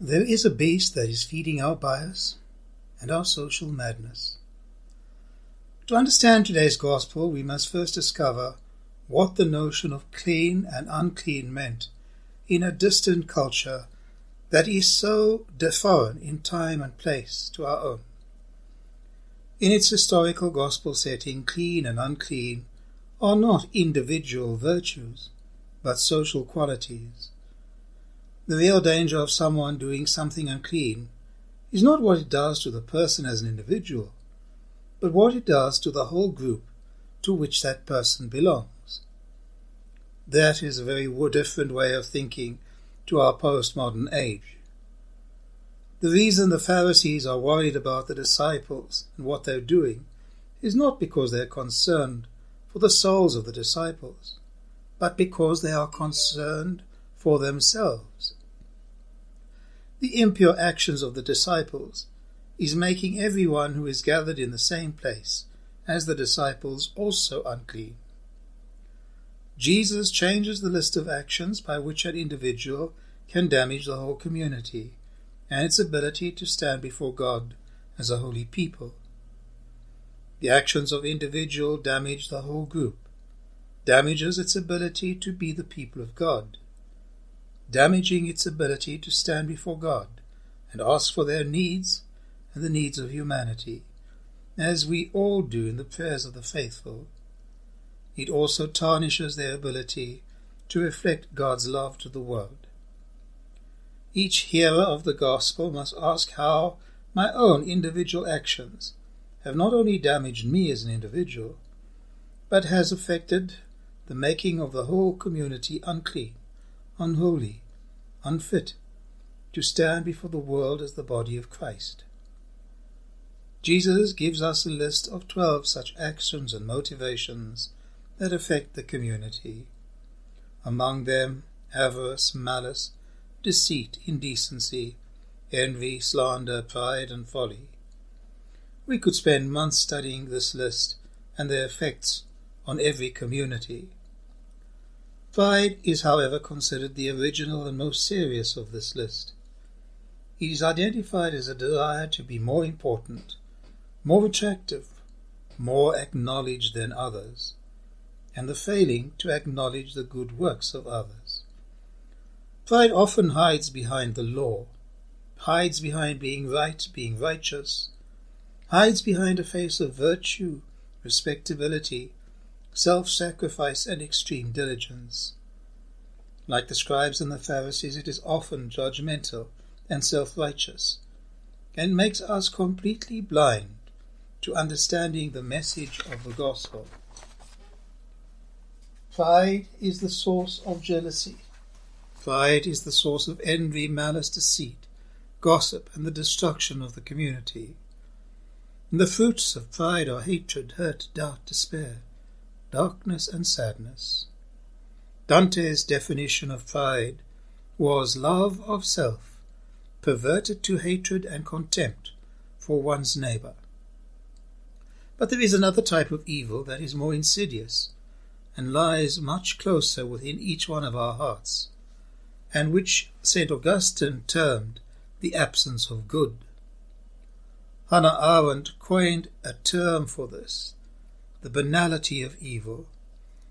There is a beast that is feeding our bias and our social madness. To understand today's gospel, we must first discover what the notion of clean and unclean meant in a distant culture that is so foreign in time and place to our own. In its historical gospel setting, clean and unclean are not individual virtues, but social qualities. The real danger of someone doing something unclean is not what it does to the person as an individual, but what it does to the whole group to which that person belongs. That is a very different way of thinking to our postmodern age. The reason the Pharisees are worried about the disciples and what they're doing is not because they're concerned for the souls of the disciples, but because they are concerned for themselves. The impure actions of the disciples is making everyone who is gathered in the same place as the disciples also unclean. Jesus changes the list of actions by which an individual can damage the whole community and its ability to stand before God as a holy people. The actions of individual damage the whole group, damages its ability to be the people of God, damaging its ability to stand before God and ask for their needs and the needs of humanity, as we all do in the prayers of the faithful. It also tarnishes their ability to reflect God's love to the world. Each hearer of the gospel must ask how my own individual actions have not only damaged me as an individual, but has affected the making of the whole community unclean, unholy, unfit to stand before the world as the body of Christ. Jesus gives us a list of 12 such actions and motivations that affect the community. Among them, avarice, malice, deceit, indecency, envy, slander, pride, and folly. We could spend months studying this list and their effects on every community. Pride is, however, considered the original and most serious of this list. It is identified as a desire to be more important, more attractive, more acknowledged than others, and the failing to acknowledge the good works of others. Pride often hides behind the law, hides behind being right, being righteous, hides behind a face of virtue, respectability, self-sacrifice, and extreme diligence. Like the scribes and the Pharisees, it is often judgmental and self-righteous, and makes us completely blind to understanding the message of the gospel. Pride is the source of jealousy. Pride is the source of envy, malice, deceit, gossip, and the destruction of the community. And the fruits of pride are hatred, hurt, doubt, despair, darkness, and sadness. Dante's definition of pride was love of self, perverted to hatred and contempt for one's neighbour. But there is another type of evil that is more insidious and lies much closer within each one of our hearts, and which St. Augustine termed the absence of good. Hannah Arendt coined a term for this, the banality of evil,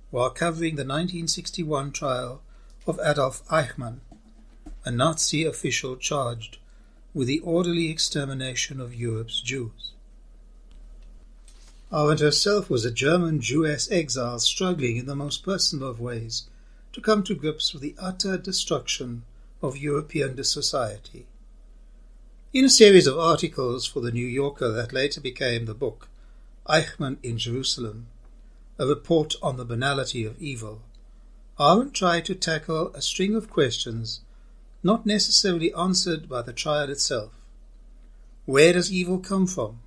while covering the 1961 trial of Adolf Eichmann, a Nazi official charged with the orderly extermination of Europe's Jews. Arendt herself was a German Jewess exile struggling in the most personal of ways to come to grips with the utter destruction of European society. In a series of articles for The New Yorker that later became the book Eichmann in Jerusalem, a report on the banality of evil, Arendt tried to tackle a string of questions not necessarily answered by the trial itself. Where does evil come from?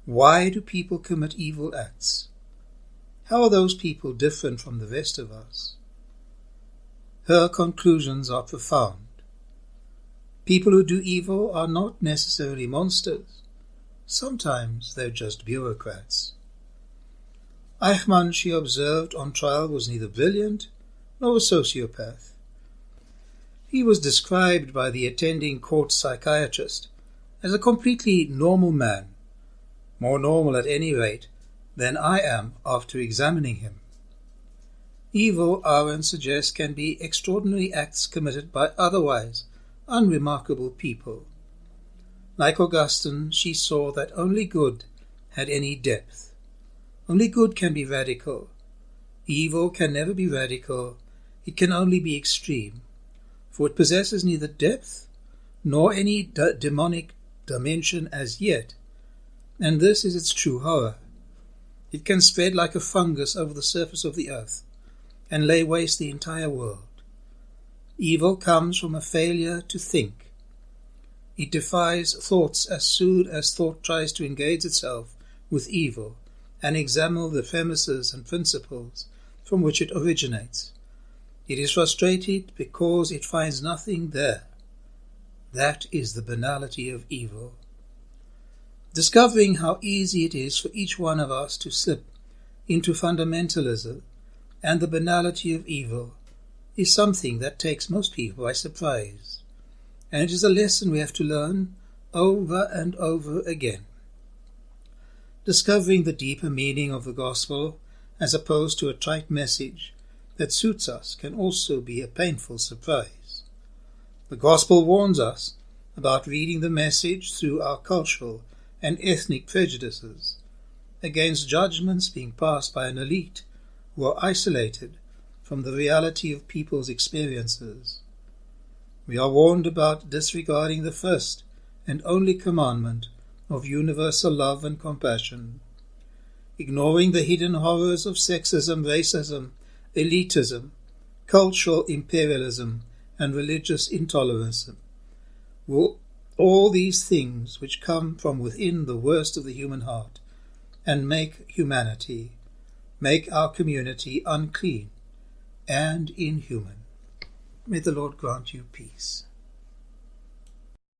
Why do people commit evil acts? How are those people different from the rest of us? Her conclusions are profound. People who do evil are not necessarily monsters. Sometimes they're just bureaucrats. Eichmann, she observed on trial, was neither brilliant nor a sociopath. He was described by the attending court psychiatrist as a completely normal man, more normal at any rate than I am after examining him. Evil, Aaron suggests, can be extraordinary acts committed by otherwise unremarkable people. Like Augustine, she saw that only good had any depth. Only good can be radical. Evil can never be radical. It can only be extreme, for it possesses neither depth nor any demonic dimension as yet, and this is its true horror. It can spread like a fungus over the surface of the earth and lay waste the entire world. Evil comes from a failure to think. It defies thoughts as soon as thought tries to engage itself with evil and examine the premises and principles from which it originates. It is frustrated because it finds nothing there. That is the banality of evil. Discovering how easy it is for each one of us to slip into fundamentalism and the banality of evil is something that takes most people by surprise, and it is a lesson we have to learn over and over again. Discovering the deeper meaning of the gospel as opposed to a trite message that suits us can also be a painful surprise. The gospel warns us about reading the message through our cultural and ethnic prejudices, against judgments being passed by an elite who are isolated from the reality of people's experiences. We are warned about disregarding the first and only commandment of universal love and compassion, ignoring the hidden horrors of sexism, racism, elitism, cultural imperialism, and religious intolerance. All these things which come from within the worst of the human heart and make humanity, make our community unclean and inhuman. May the Lord grant you peace.